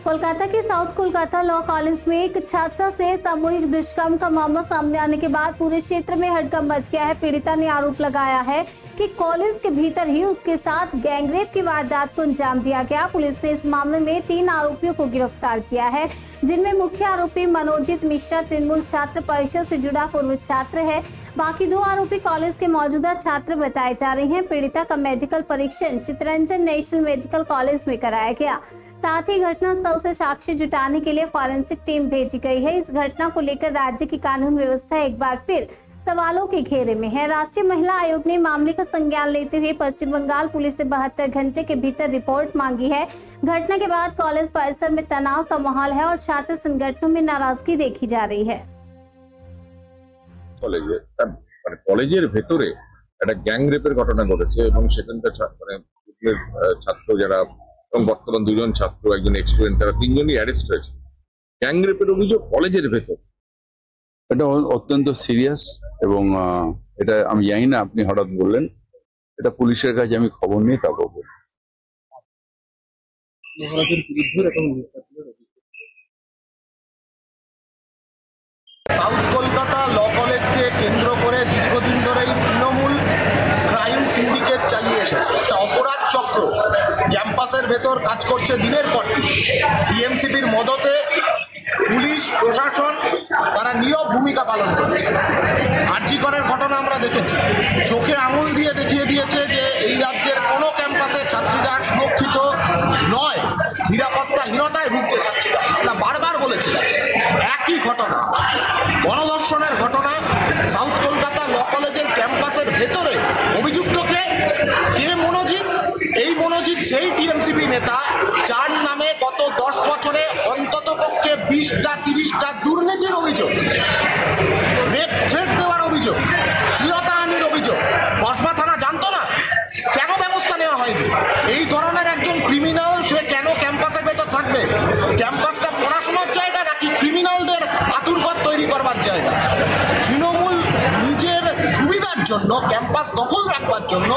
कोलकाता के south Kolkata law college में एक छात्रा से सामूहिक दुष्कर्म का मामला सामने आने के बाद पूरे क्षेत्र में हड़कंप मच गया है। पीड़िता ने आरोप लगाया है कि कॉलेज के भीतर ही उसके साथ गैंगरेप की वारदात को अंजाम दिया गया। पुलिस ने इस मामले में 3 आरोपियों को गिरफ्तार किया है, जिनमें मुख्य आरोपी मनोजीत मिश्रा तृणमूल छात्र परिषद से जुड़ा पूर्व छात्र है। बाकी 2 आरोपी कॉलेज के मौजूदा छात्र बताए जा रहे हैं। पीड़िता का मेडिकल परीक्षण चित्तरंजन नेशनल मेडिकल कॉलेज में कराया गया। साथ ही घटना स्थल से साक्ष्य जुटाने के लिए फॉरेंसिक टीम भेजी गई है। इस घटना को लेकर राज्य की कानून व्यवस्था एक बार फिर सवालों के घेरे में है। राष्ट्रीय महिला आयोग ने मामले का संज्ञान लेते हुए पश्चिम बंगाल पुलिस से 72 घंटे के भीतर रिपोर्ट मांगी है। घटना के बाद कॉलेज परिसर में तनाव का माहौल है और छात्र संगठनों में नाराजगी देखी जा रही है। কলেজের ভেতরে একটা গ্যাং রেপের ঘটনা ঘটেছে এবং সেখানকার ছাত্র যারা এবং বর্তমান 2 জন ছাত্র একজন এক্স-স্টুডেন্ট তারা 3 জনই অ্যারেস্ট হয়েছে। গ্যাং রেপের অভিযোগ কলেজের ভেতর, এটা অত্যন্ত সিরিয়াস এবং এটা আমি জানি না, আপনি হঠাৎ বললেন, এটা পুলিশের কাছে আমি খবর নিয়ে তা বলবো। সাউথ কলকাতা ল কলেজকে কেন্দ্র করে দীর্ঘদিন ধরেই তৃণমূল ক্রাইম সিন্ডিকেট চালিয়ে এসেছে। একটা অপরাধ চক্র ক্যাম্পাসের ভেতর কাজ করছে দিনের পর দিন। টিএমসিপির মদতে পুলিশ প্রশাসন তারা নীরব ভূমিকা পালন করেছে। আরজি করের ঘটনা আমরা দেখেছি, চোখে আঙুল দিয়ে দেখিয়ে দিয়েছে যে এই রাজ্যের কোনো ক্যাম্পাসে ছাত্রীরা সুরক্ষিত নয়, নিরাপত্তাহীনতায় ভুগছে ছাত্রীরা। আমরা বারবার বলেছিলাম একই ঘটনা, গণধর্ষণের ঘটনা সাউথ কলকাতা ল কলেজের ক্যাম্পাসের ভেতরে। অভিযুক্তকে কে? মনোজিৎ। এই মনোজিৎ সেই টিএমসিপি নেতা যার নামে গত 10 বছরে অন্তত পক্ষে 20টা 30টা দুর্নীতির অভিযোগ, রেপ থ্রেট দেওয়ার অভিযোগ, শ্লীলতাহানির অভিযোগ। কসবা থানা জানতো না? কেন ব্যবস্থা নেওয়া হয়নি? এই ধরনের একজন ক্রিমিনাল সে কেন ক্যাম্পাসের ভেতর থাকবে? ক্যাম্পাসটা পড়াশোনার জায়গা নাকি ক্রিমিনালদের আতুরঘর তৈরি করবার জায়গা? তৃণমূল নিজের সুবিধার জন্য, ক্যাম্পাস দখল রাখবার জন্য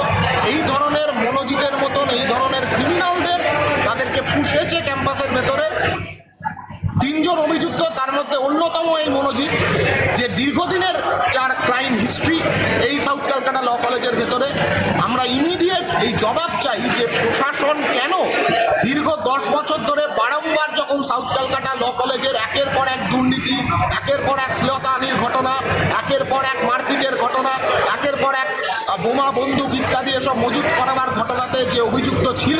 এই ধরনের মনোজিতের মতন এই ধরনের ক্রিমিনালদের তাদেরকে পুষেছে ক্যাম্পাসের ভেতরে। 3 জন অভিযুক্ত, তার মধ্যে অন্যতম এই মনোজিৎ, যে দীর্ঘদিনের যার ক্রাইম হিস্ট্রি এই সাউথ ক্যালকাটা ল কলেজের ভেতরে। আমরা ইমিডিয়েট এই জবাব চাই যে প্রশাসন কেন দীর্ঘ 10 বছর ধরে বারংবার যখন সাউথ ক্যালকাটা ল কলেজের একের পর এক দুর্নীতি, একের পর এক শ্লীলতাহানির ঘটনা, একের পর এক মারপিটের ঘটনা, একের পর এক বোমা বন্দুক ইত্যাদি এসব মজুত করাবার ঘটনাতে যে অভিযুক্ত ছিল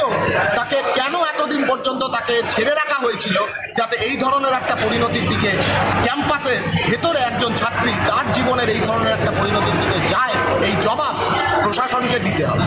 তাকে কেন এতদিন পর্যন্ত তাকে ছেড়ে রাখা হয়েছিল, যাতে এই ধরনের একটা পরিণতির দিকে ক্যাম্পাসের ভেতরে একজন ছাত্রী তার জীবনের এই ধরনের একটা পরিণতির দিকে যায়, এই জবাব প্রশাসনকে দিতে হবে।